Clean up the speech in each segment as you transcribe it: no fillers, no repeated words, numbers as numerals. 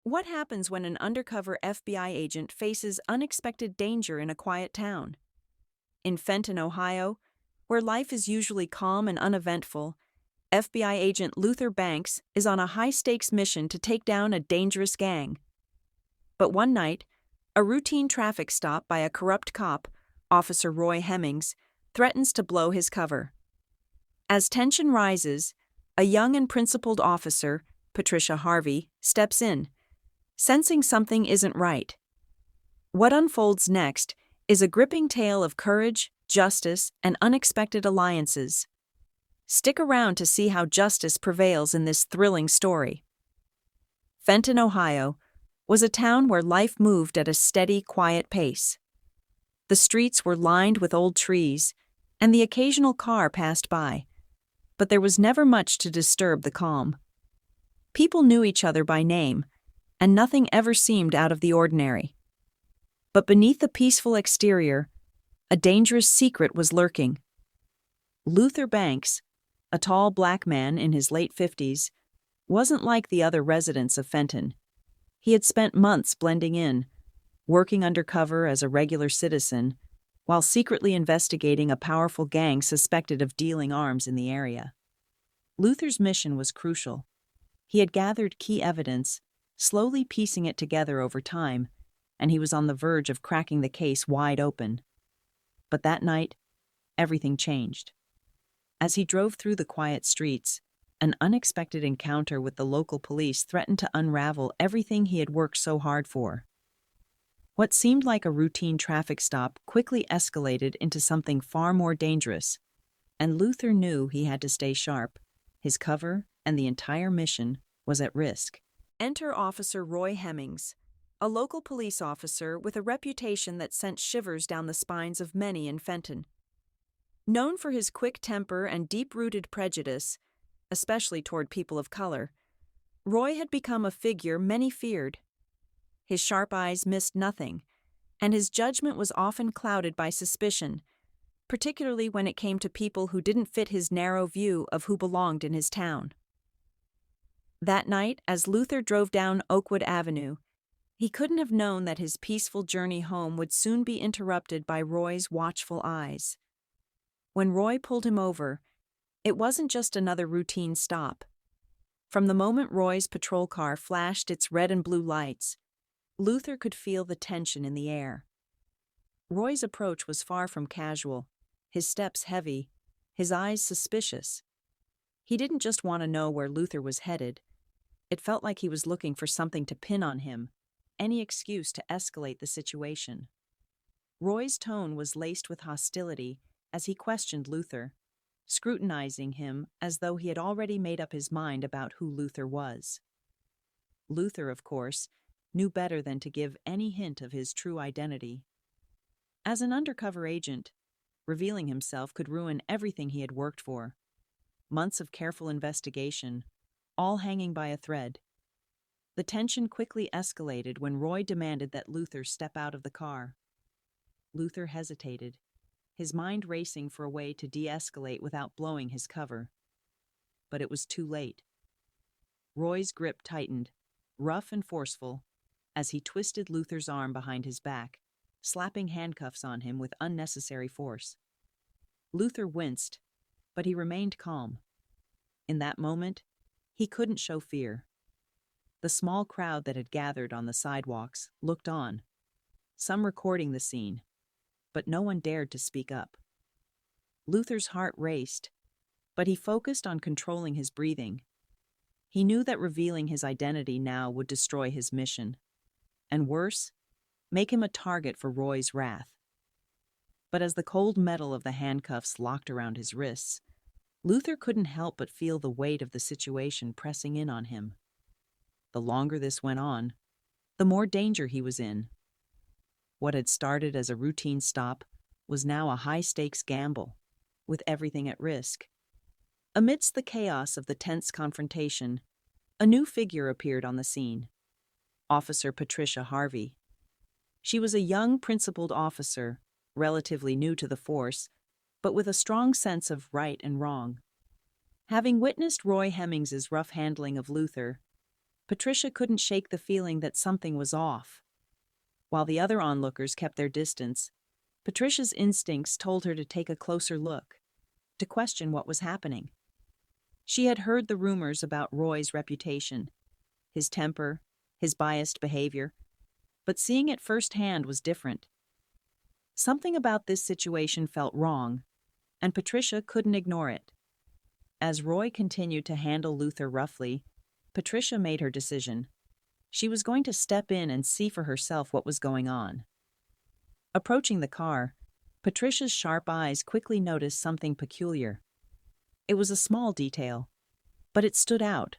What happens when an undercover FBI agent faces unexpected danger in a quiet town? In Fenton, Ohio, where life is usually calm and uneventful, FBI agent Luther Banks is on a high-stakes mission to take down a dangerous gang. But one night, a routine traffic stop by a corrupt cop, Officer Roy Hemings, threatens to blow his cover. As tension rises, a young and principled officer, Patricia Harvey, steps in, sensing something isn't right. What unfolds next is a gripping tale of courage, justice, and unexpected alliances. Stick around to see how justice prevails in this thrilling story. Fenton, Ohio, was a town where life moved at a steady, quiet pace. The streets were lined with old trees, and the occasional car passed by, but there was never much to disturb the calm. People knew each other by name, and nothing ever seemed out of the ordinary. But beneath the peaceful exterior, a dangerous secret was lurking. Luther Banks, a tall black man in his late 50s, wasn't like the other residents of Fenton. He had spent months blending in, working undercover as a regular citizen, while secretly investigating a powerful gang suspected of dealing arms in the area. Luther's mission was crucial. He had gathered key evidence, slowly piecing it together over time, and he was on the verge of cracking the case wide open. But that night, everything changed. As he drove through the quiet streets, an unexpected encounter with the local police threatened to unravel everything he had worked so hard for. What seemed like a routine traffic stop quickly escalated into something far more dangerous, and Luther knew he had to stay sharp. His cover and the entire mission was at risk. Enter Officer Roy Hemings, a local police officer with a reputation that sent shivers down the spines of many in Fenton. Known for his quick temper and deep-rooted prejudice, especially toward people of color, Roy had become a figure many feared. His sharp eyes missed nothing, and his judgment was often clouded by suspicion, particularly when it came to people who didn't fit his narrow view of who belonged in his town. That night, as Luther drove down Oakwood Avenue, he couldn't have known that his peaceful journey home would soon be interrupted by Roy's watchful eyes. When Roy pulled him over, it wasn't just another routine stop. From the moment Roy's patrol car flashed its red and blue lights, Luther could feel the tension in the air. Roy's approach was far from casual, his steps heavy, his eyes suspicious. He didn't just want to know where Luther was headed. It felt like he was looking for something to pin on him, any excuse to escalate the situation. Roy's tone was laced with hostility as he questioned Luther, scrutinizing him as though he had already made up his mind about who Luther was. Luther, of course, knew better than to give any hint of his true identity. As an undercover agent, revealing himself could ruin everything he had worked for. Months of careful investigation, all hanging by a thread. The tension quickly escalated when Roy demanded that Luther step out of the car. Luther hesitated, his mind racing for a way to de-escalate without blowing his cover. But it was too late. Roy's grip tightened, rough and forceful, as he twisted Luther's arm behind his back, slapping handcuffs on him with unnecessary force. Luther winced, but he remained calm. In that moment, he couldn't show fear. The small crowd that had gathered on the sidewalks looked on, some recording the scene, but no one dared to speak up. Luther's heart raced, but he focused on controlling his breathing. He knew that revealing his identity now would destroy his mission, and worse, make him a target for Roy's wrath. But as the cold metal of the handcuffs locked around his wrists, Luther couldn't help but feel the weight of the situation pressing in on him. The longer this went on, the more danger he was in. What had started as a routine stop was now a high-stakes gamble, with everything at risk. Amidst the chaos of the tense confrontation, a new figure appeared on the scene: Officer Patricia Harvey. She was a young, principled officer, relatively new to the force, but with a strong sense of right and wrong. Having witnessed Roy Hemings's rough handling of Luther, Patricia couldn't shake the feeling that something was off. While the other onlookers kept their distance, Patricia's instincts told her to take a closer look, to question what was happening. She had heard the rumors about Roy's reputation, his temper, his biased behavior, but seeing it firsthand was different. Something about this situation felt wrong, and Patricia couldn't ignore it. As Roy continued to handle Luther roughly, Patricia made her decision. She was going to step in and see for herself what was going on. Approaching the car, Patricia's sharp eyes quickly noticed something peculiar. It was a small detail, but it stood out.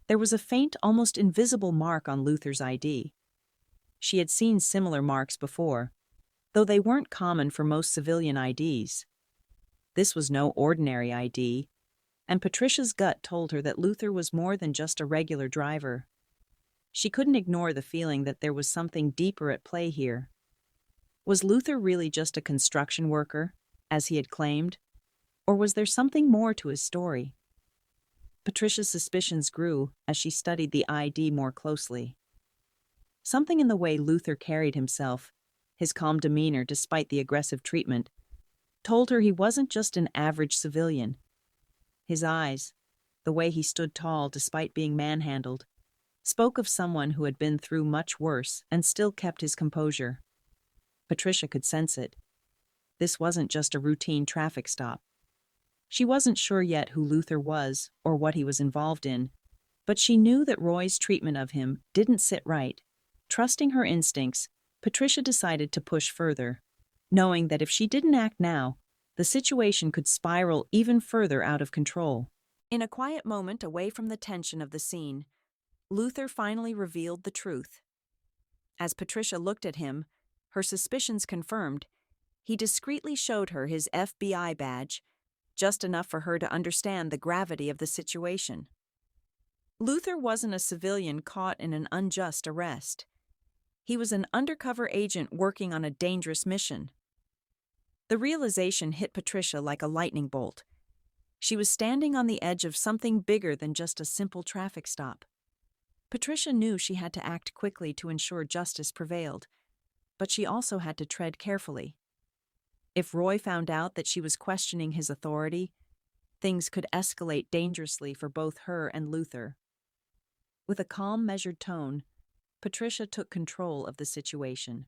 There was a faint, almost invisible mark on Luther's ID. She had seen similar marks before, though they weren't common for most civilian IDs. This was no ordinary ID, and Patricia's gut told her that Luther was more than just a regular driver. She couldn't ignore the feeling that there was something deeper at play here. Was Luther really just a construction worker, as he had claimed, or was there something more to his story? Patricia's suspicions grew as she studied the ID more closely. Something in the way Luther carried himself, his calm demeanor despite the aggressive treatment, told her he wasn't just an average civilian. His eyes, the way he stood tall despite being manhandled, spoke of someone who had been through much worse and still kept his composure. Patricia could sense it. This wasn't just a routine traffic stop. She wasn't sure yet who Luther was or what he was involved in, but she knew that Roy's treatment of him didn't sit right. Trusting her instincts, Patricia decided to push further, knowing that if she didn't act now, the situation could spiral even further out of control. In a quiet moment away from the tension of the scene, Luther finally revealed the truth. As Patricia looked at him, her suspicions confirmed, he discreetly showed her his FBI badge, just enough for her to understand the gravity of the situation. Luther wasn't a civilian caught in an unjust arrest. He was an undercover agent working on a dangerous mission. The realization hit Patricia like a lightning bolt. She was standing on the edge of something bigger than just a simple traffic stop. Patricia knew she had to act quickly to ensure justice prevailed, but she also had to tread carefully. If Roy found out that she was questioning his authority, things could escalate dangerously for both her and Luther. With a calm, measured tone, Patricia took control of the situation.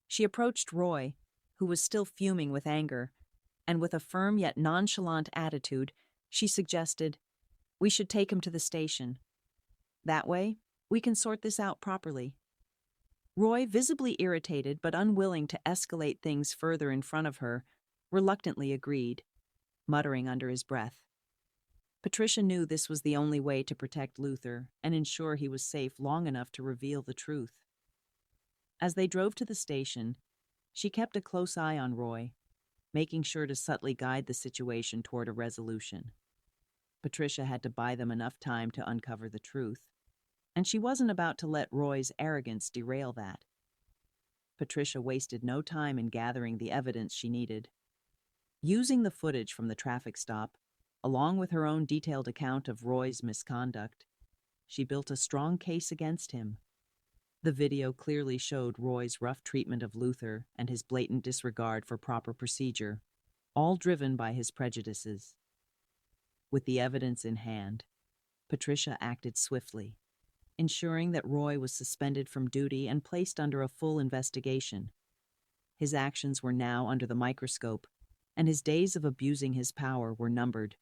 She approached Roy, who was still fuming with anger, and with a firm yet nonchalant attitude, she suggested, "We should take him to the station. That way, we can sort this out properly." Roy, visibly irritated but unwilling to escalate things further in front of her, reluctantly agreed, muttering under his breath. Patricia knew this was the only way to protect Luther and ensure he was safe long enough to reveal the truth. As they drove to the station, she kept a close eye on Roy, making sure to subtly guide the situation toward a resolution. Patricia had to buy them enough time to uncover the truth, and she wasn't about to let Roy's arrogance derail that. Patricia wasted no time in gathering the evidence she needed. Using the footage from the traffic stop, along with her own detailed account of Roy's misconduct, she built a strong case against him. The video clearly showed Roy's rough treatment of Luther and his blatant disregard for proper procedure, all driven by his prejudices. With the evidence in hand, Patricia acted swiftly, ensuring that Roy was suspended from duty and placed under a full investigation. His actions were now under the microscope, and his days of abusing his power were numbered.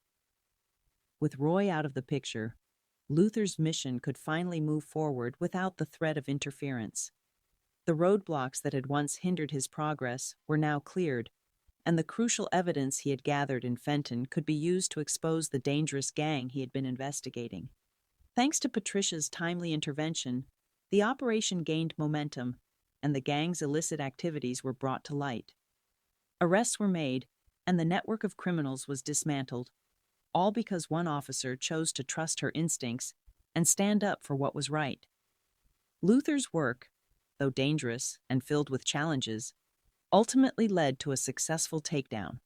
With Roy out of the picture, Luther's mission could finally move forward without the threat of interference. The roadblocks that had once hindered his progress were now cleared, and the crucial evidence he had gathered in Fenton could be used to expose the dangerous gang he had been investigating. Thanks to Patricia's timely intervention, the operation gained momentum, and the gang's illicit activities were brought to light. Arrests were made, and the network of criminals was dismantled, all because one officer chose to trust her instincts and stand up for what was right. Luther's work, though dangerous and filled with challenges, ultimately led to a successful takedown,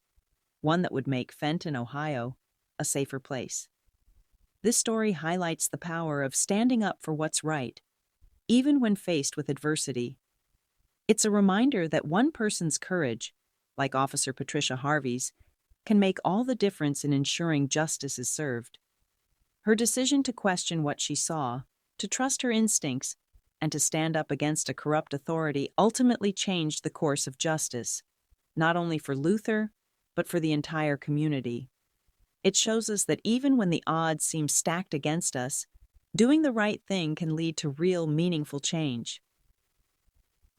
one that would make Fenton, Ohio, a safer place. This story highlights the power of standing up for what's right, even when faced with adversity. It's a reminder that one person's courage, like Officer Patricia Harvey's, can make all the difference in ensuring justice is served. Her decision to question what she saw, to trust her instincts, and to stand up against a corrupt authority ultimately changed the course of justice, not only for Luther, but for the entire community. It shows us that even when the odds seem stacked against us, doing the right thing can lead to real, meaningful change.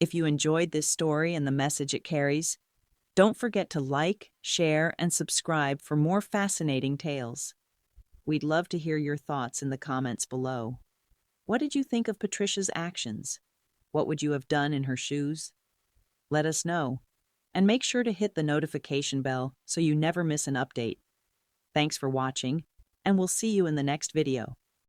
If you enjoyed this story and the message it carries, don't forget to like, share, and subscribe for more fascinating tales. We'd love to hear your thoughts in the comments below. What did you think of Patricia's actions? What would you have done in her shoes? Let us know, and make sure to hit the notification bell so you never miss an update. Thanks for watching, and we'll see you in the next video.